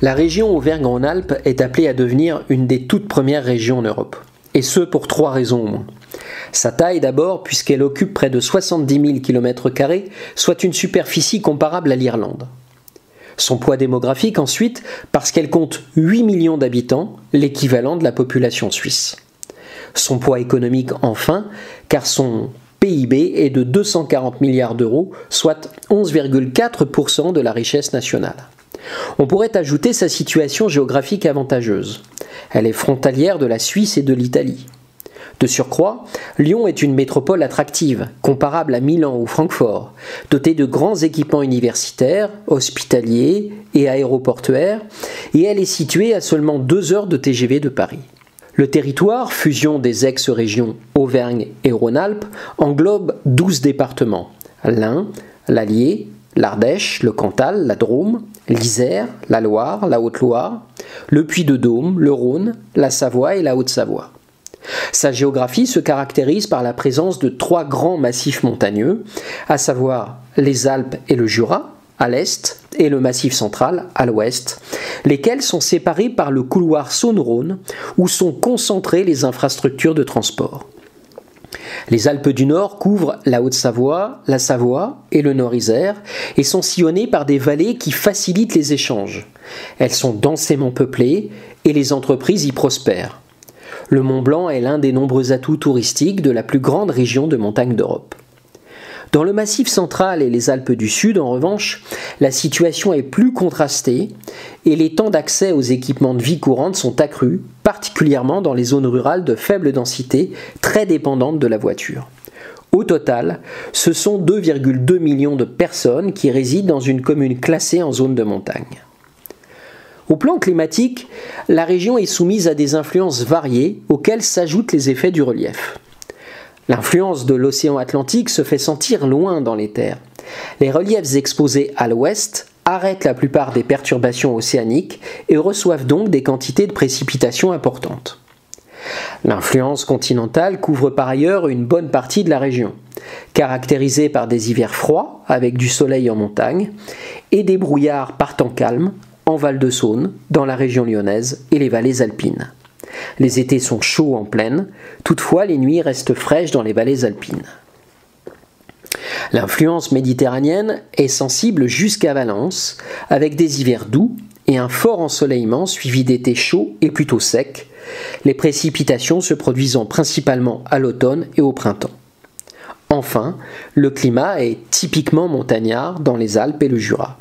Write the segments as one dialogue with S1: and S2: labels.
S1: La région Auvergne-Rhône-Alpes est appelée à devenir une des toutes premières régions en Europe. Et ce pour 3 raisons au moins. Sa taille d'abord, puisqu'elle occupe près de 70 000 km², soit une superficie comparable à l'Irlande. Son poids démographique ensuite, parce qu'elle compte 8 millions d'habitants, l'équivalent de la population suisse. Son poids économique enfin, car son PIB est de 240 milliards d'euros, soit 11,4% de la richesse nationale. On pourrait ajouter sa situation géographique avantageuse. Elle est frontalière de la Suisse et de l'Italie. De surcroît, Lyon est une métropole attractive, comparable à Milan ou Francfort, dotée de grands équipements universitaires, hospitaliers et aéroportuaires, et elle est située à seulement 2 heures de TGV de Paris. Le territoire, fusion des ex-régions Auvergne et Rhône-Alpes, englobe 12 départements, l'Ain, l'Allier, l'Ardèche, le Cantal, la Drôme, l'Isère, la Loire, la Haute-Loire, le Puy-de-Dôme, le Rhône, la Savoie et la Haute-Savoie. Sa géographie se caractérise par la présence de 3 grands massifs montagneux, à savoir les Alpes et le Jura, à l'est, et le Massif central, à l'ouest, lesquels sont séparés par le couloir Saône-Rhône, où sont concentrées les infrastructures de transport. Les Alpes du Nord couvrent la Haute-Savoie, la Savoie et le Nord-Isère et sont sillonnées par des vallées qui facilitent les échanges. Elles sont densément peuplées et les entreprises y prospèrent. Le Mont Blanc est l'un des nombreux atouts touristiques de la plus grande région de montagne d'Europe. Dans le Massif central et les Alpes du Sud, en revanche, la situation est plus contrastée et les temps d'accès aux équipements de vie courante sont accrus, particulièrement dans les zones rurales de faible densité, très dépendantes de la voiture. Au total, ce sont 2,2 millions de personnes qui résident dans une commune classée en zone de montagne. Au plan climatique, la région est soumise à des influences variées auxquelles s'ajoutent les effets du relief. L'influence de l'océan Atlantique se fait sentir loin dans les terres. Les reliefs exposés à l'ouest arrêtent la plupart des perturbations océaniques et reçoivent donc des quantités de précipitations importantes. L'influence continentale couvre par ailleurs une bonne partie de la région, caractérisée par des hivers froids avec du soleil en montagne et des brouillards par temps calme en Val-de-Saône, dans la région lyonnaise et les vallées alpines. Les étés sont chauds en plaine, toutefois les nuits restent fraîches dans les vallées alpines. L'influence méditerranéenne est sensible jusqu'à Valence, avec des hivers doux et un fort ensoleillement suivi d'étés chauds et plutôt secs, les précipitations se produisant principalement à l'automne et au printemps. Enfin, le climat est typiquement montagnard dans les Alpes et le Jura.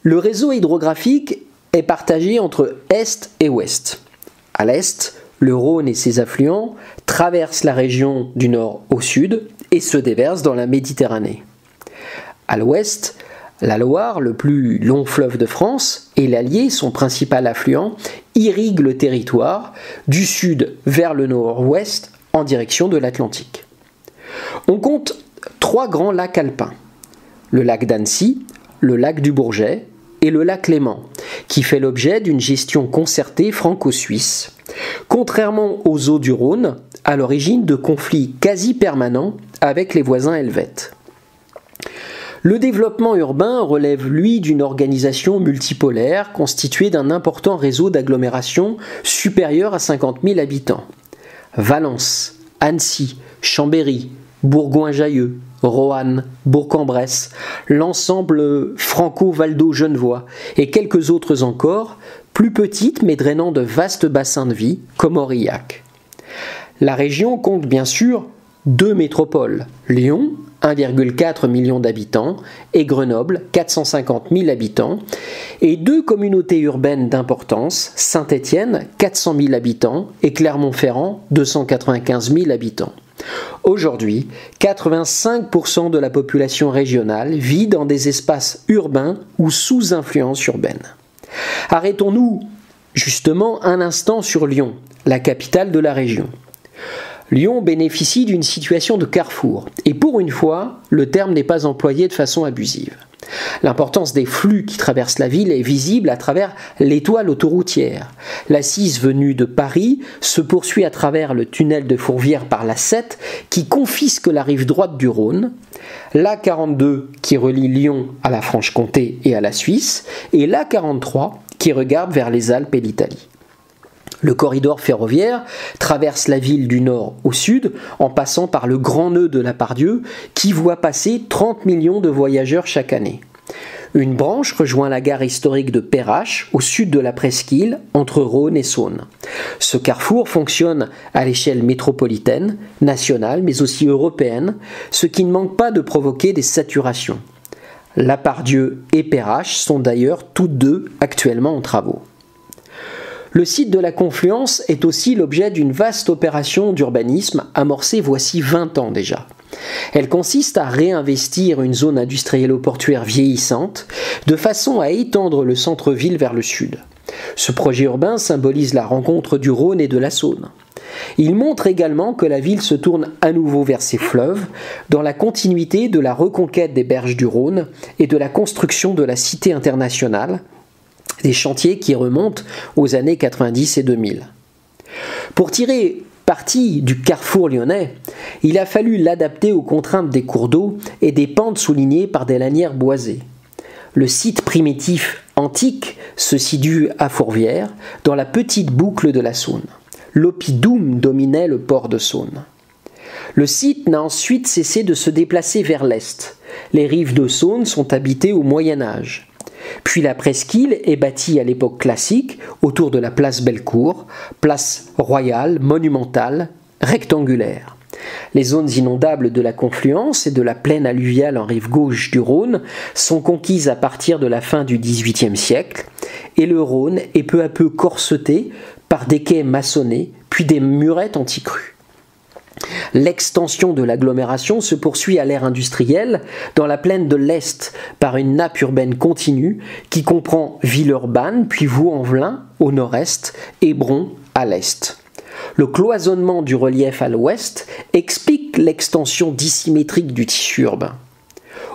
S1: Le réseau hydrographique est partagé entre Est et Ouest. À l'Est, le Rhône et ses affluents traversent la région du nord au sud et se déversent dans la Méditerranée. À l'Ouest, la Loire, le plus long fleuve de France, et l'Allier, son principal affluent, irriguent le territoire du sud vers le nord-ouest en direction de l'Atlantique. On compte 3 grands lacs alpins, le lac d'Annecy, le lac du Bourget et le lac Léman, qui fait l'objet d'une gestion concertée franco-suisse, contrairement aux eaux du Rhône, à l'origine de conflits quasi permanents avec les voisins helvètes. Le développement urbain relève, lui, d'une organisation multipolaire constituée d'un important réseau d'agglomérations supérieur à 50 000 habitants. Valence, Annecy, Chambéry, Bourgoin-Jallieu, Roanne, Bourg-en-Bresse, l'ensemble franco-valdo-genevois et quelques autres encore, plus petites mais drainant de vastes bassins de vie, comme Aurillac. La région compte bien sûr 2 métropoles, Lyon, 1,4 million d'habitants, et Grenoble, 450 000 habitants, et 2 communautés urbaines d'importance, Saint-Étienne, 400 000 habitants, et Clermont-Ferrand, 295 000 habitants. Aujourd'hui, 85% de la population régionale vit dans des espaces urbains ou sous influence urbaine. Arrêtons-nous justement un instant sur Lyon, la capitale de la région. Lyon bénéficie d'une situation de carrefour, et pour une fois, le terme n'est pas employé de façon abusive. L'importance des flux qui traversent la ville est visible à travers l'étoile autoroutière. La 6 venue de Paris se poursuit à travers le tunnel de Fourvière par la 7 qui confisque la rive droite du Rhône, la 42 qui relie Lyon à la Franche-Comté et à la Suisse, et la 43 qui regarde vers les Alpes et l'Italie. Le corridor ferroviaire traverse la ville du nord au sud en passant par le grand nœud de la Pardieu qui voit passer 30 millions de voyageurs chaque année. Une branche rejoint la gare historique de Perrache au sud de la presqu'île entre Rhône et Saône. Ce carrefour fonctionne à l'échelle métropolitaine, nationale mais aussi européenne, ce qui ne manque pas de provoquer des saturations. La Pardieu et Perrache sont d'ailleurs toutes deux actuellement en travaux. Le site de la Confluence est aussi l'objet d'une vaste opération d'urbanisme amorcée voici 20 ans déjà. Elle consiste à réinvestir une zone industrielle-portuaire vieillissante de façon à étendre le centre-ville vers le sud. Ce projet urbain symbolise la rencontre du Rhône et de la Saône. Il montre également que la ville se tourne à nouveau vers ses fleuves, dans la continuité de la reconquête des berges du Rhône et de la construction de la Cité internationale, des chantiers qui remontent aux années 90 et 2000. Pour tirer parti du carrefour lyonnais, il a fallu l'adapter aux contraintes des cours d'eau et des pentes soulignées par des lanières boisées. Le site primitif antique se situe à Fourvière, dans la petite boucle de la Saône. L'oppidum dominait le port de Saône. Le site n'a ensuite cessé de se déplacer vers l'est. Les rives de Saône sont habitées au Moyen Âge. Puis la presqu'île est bâtie à l'époque classique autour de la place Bellecour, place royale, monumentale, rectangulaire. Les zones inondables de la Confluence et de la plaine alluviale en rive gauche du Rhône sont conquises à partir de la fin du XVIIIe siècle et le Rhône est peu à peu corseté par des quais maçonnés puis des murettes anti-crues. L'extension de l'agglomération se poursuit à l'ère industrielle dans la plaine de l'Est par une nappe urbaine continue qui comprend Villeurbanne puis Vaux-en-Velin au nord-est et Bron à l'est. Le cloisonnement du relief à l'ouest explique l'extension dissymétrique du tissu urbain.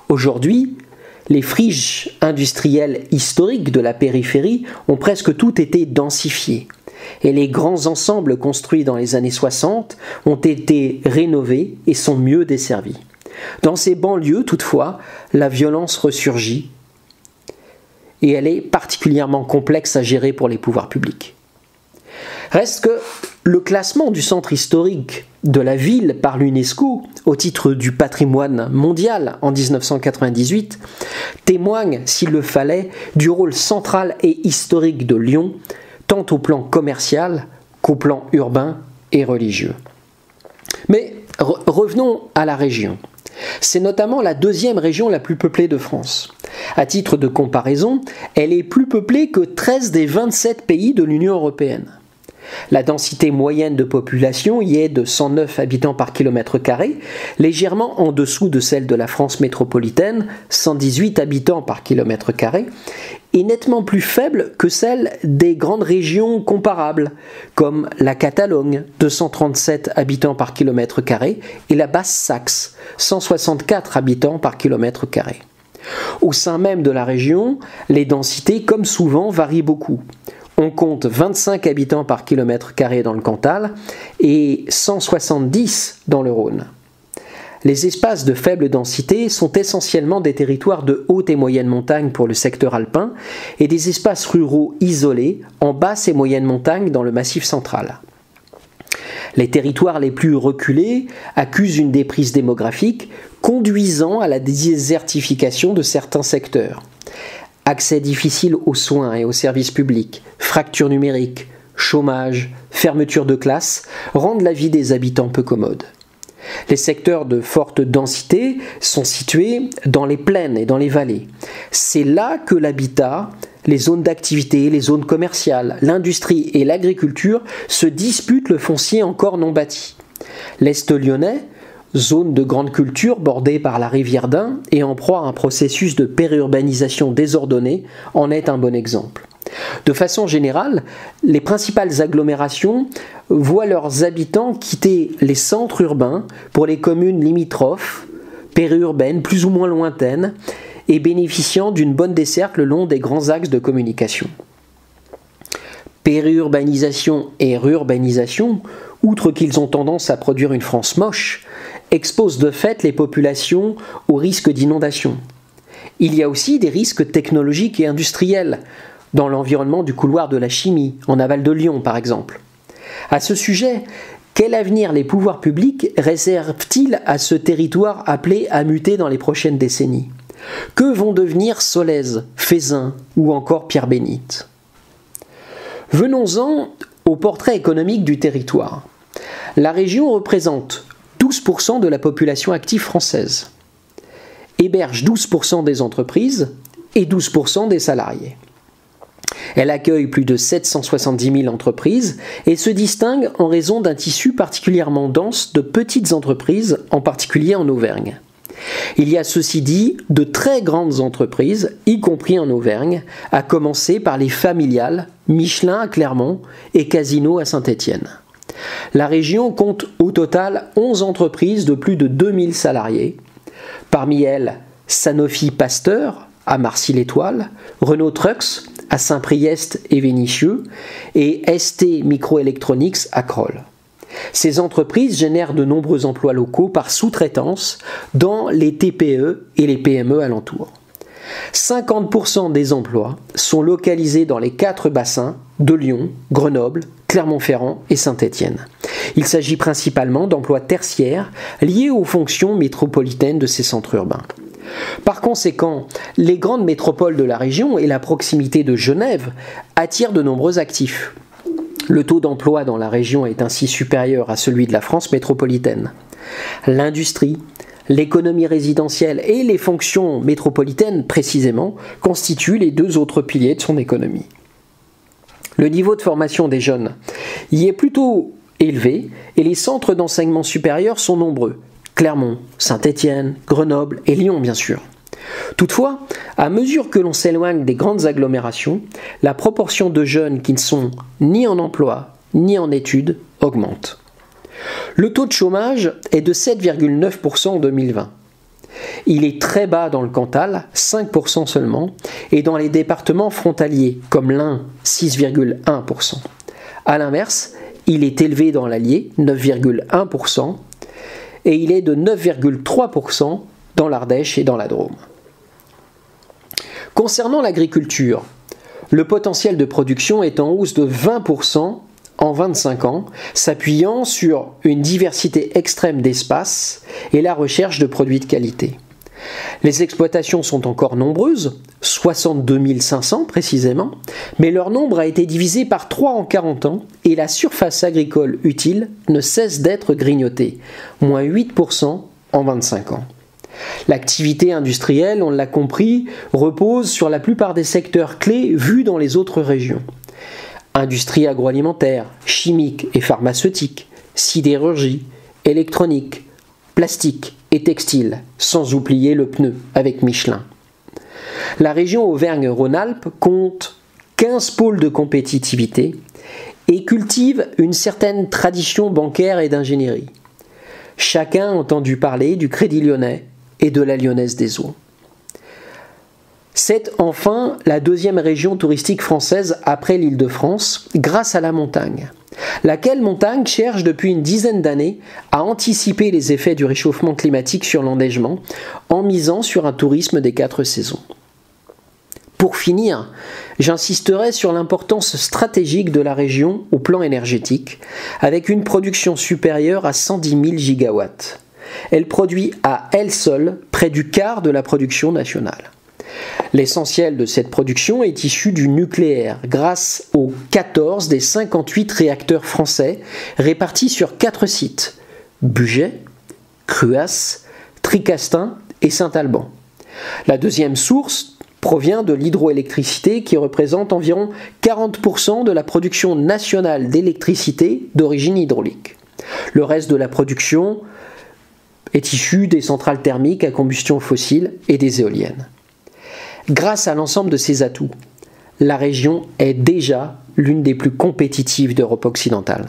S1: Aujourd'hui, les friches industrielles historiques de la périphérie ont presque toutes été densifiées. Et les grands ensembles construits dans les années 60 ont été rénovés et sont mieux desservis. Dans ces banlieues, toutefois, la violence ressurgit et elle est particulièrement complexe à gérer pour les pouvoirs publics. Reste que le classement du centre historique de la ville par l'UNESCO au titre du patrimoine mondial en 1998 témoigne, s'il le fallait, du rôle central et historique de Lyon tant au plan commercial qu'au plan urbain et religieux. Mais revenons à la région. C'est notamment la deuxième région la plus peuplée de France. À titre de comparaison, elle est plus peuplée que 13 des 27 pays de l'Union européenne. La densité moyenne de population y est de 109 habitants par kilomètre carré, légèrement en dessous de celle de la France métropolitaine, 118 habitants par kilomètre carré, et nettement plus faible que celle des grandes régions comparables, comme la Catalogne, 237 habitants par kilomètre carré, et la Basse-Saxe, 164 habitants par kilomètre carré. Au sein même de la région, les densités, comme souvent, varient beaucoup. On compte 25 habitants par kilomètre carré dans le Cantal et 170 dans le Rhône. Les espaces de faible densité sont essentiellement des territoires de haute et moyenne montagne pour le secteur alpin et des espaces ruraux isolés en basse et moyenne montagne dans le Massif central. Les territoires les plus reculés accusent une déprise démographique conduisant à la désertification de certains secteurs. Accès difficile aux soins et aux services publics, fractures numériques, chômage, fermeture de classes rendent la vie des habitants peu commode. Les secteurs de forte densité sont situés dans les plaines et dans les vallées. C'est là que l'habitat, les zones d'activité, les zones commerciales, l'industrie et l'agriculture se disputent le foncier encore non bâti. L'Est lyonnais, zone de grande culture bordée par la rivière d'Ain et en proie à un processus de périurbanisation désordonnée, en est un bon exemple. De façon générale, les principales agglomérations voient leurs habitants quitter les centres urbains pour les communes limitrophes, périurbaines, plus ou moins lointaines, et bénéficiant d'une bonne desserte le long des grands axes de communication. Périurbanisation et rurbanisation, outre qu'ils ont tendance à produire une France moche, exposent de fait les populations au risque d'inondation. Il y a aussi des risques technologiques et industriels, dans l'environnement du couloir de la chimie, en aval de Lyon par exemple. À ce sujet, quel avenir les pouvoirs publics réservent-ils à ce territoire appelé à muter dans les prochaines décennies ? Que vont devenir Solèze, Fézin ou encore Pierre-Bénite ? Venons-en au portrait économique du territoire. La région représente 12% de la population active française, héberge 12% des entreprises et 12% des salariés. Elle accueille plus de 770 000 entreprises et se distingue en raison d'un tissu particulièrement dense de petites entreprises, en particulier en Auvergne. Il y a ceci dit de très grandes entreprises, y compris en Auvergne, à commencer par les familiales Michelin à Clermont et Casino à Saint-Étienne. La région compte au total 11 entreprises de plus de 2000 salariés. Parmi elles, Sanofi Pasteur à Marcy-l'Étoile, Renault Trucks à Saint-Priest et Vénissieux et ST Microelectronics à Crolles. Ces entreprises génèrent de nombreux emplois locaux par sous-traitance dans les TPE et les PME alentours. 50% des emplois sont localisés dans les 4 bassins de Lyon, Grenoble, Clermont-Ferrand et Saint-Étienne. Il s'agit principalement d'emplois tertiaires liés aux fonctions métropolitaines de ces centres urbains. Par conséquent, les grandes métropoles de la région et la proximité de Genève attirent de nombreux actifs. Le taux d'emploi dans la région est ainsi supérieur à celui de la France métropolitaine. L'industrie, l'économie résidentielle et les fonctions métropolitaines précisément constituent les 2 autres piliers de son économie. Le niveau de formation des jeunes y est plutôt élevé et les centres d'enseignement supérieur sont nombreux. Clermont, Saint-Étienne, Grenoble et Lyon bien sûr. Toutefois, à mesure que l'on s'éloigne des grandes agglomérations, la proportion de jeunes qui ne sont ni en emploi ni en études augmente. Le taux de chômage est de 7,9% en 2020. Il est très bas dans le Cantal, 5% seulement, et dans les départements frontaliers, comme l'Ain, 6,1%. A l'inverse, il est élevé dans l'Allier, 9,1%, et il est de 9,3% dans l'Ardèche et dans la Drôme. Concernant l'agriculture, le potentiel de production est en hausse de 20% en 25 ans, s'appuyant sur une diversité extrême d'espaces et la recherche de produits de qualité. Les exploitations sont encore nombreuses, 62 500 précisément, mais leur nombre a été divisé par 3 en 40 ans et la surface agricole utile ne cesse d'être grignotée, moins 8% en 25 ans. L'activité industrielle, on l'a compris, repose sur la plupart des secteurs clés vus dans les autres régions. Industrie agroalimentaire, chimique et pharmaceutique, sidérurgie, électronique, plastique et textile, sans oublier le pneu avec Michelin. La région Auvergne-Rhône-Alpes compte 15 pôles de compétitivité et cultive une certaine tradition bancaire et d'ingénierie. Chacun a entendu parler du Crédit Lyonnais et de la Lyonnaise des Eaux. C'est enfin la 2e région touristique française après l'Île-de-France, grâce à la montagne. Laquelle montagne cherche depuis une dizaine d'années à anticiper les effets du réchauffement climatique sur l'enneigement en misant sur un tourisme des 4 saisons. Pour finir, j'insisterai sur l'importance stratégique de la région au plan énergétique, avec une production supérieure à 110 000 gigawatts. Elle produit à elle seule près du quart de la production nationale. L'essentiel de cette production est issu du nucléaire, grâce aux 14 des 58 réacteurs français répartis sur 4 sites, Bugey, Cruas, Tricastin et Saint-Alban. La deuxième source provient de l'hydroélectricité qui représente environ 40% de la production nationale d'électricité d'origine hydraulique. Le reste de la production est issu des centrales thermiques à combustion fossile et des éoliennes. Grâce à l'ensemble de ces atouts, la région est déjà l'une des plus compétitives d'Europe occidentale.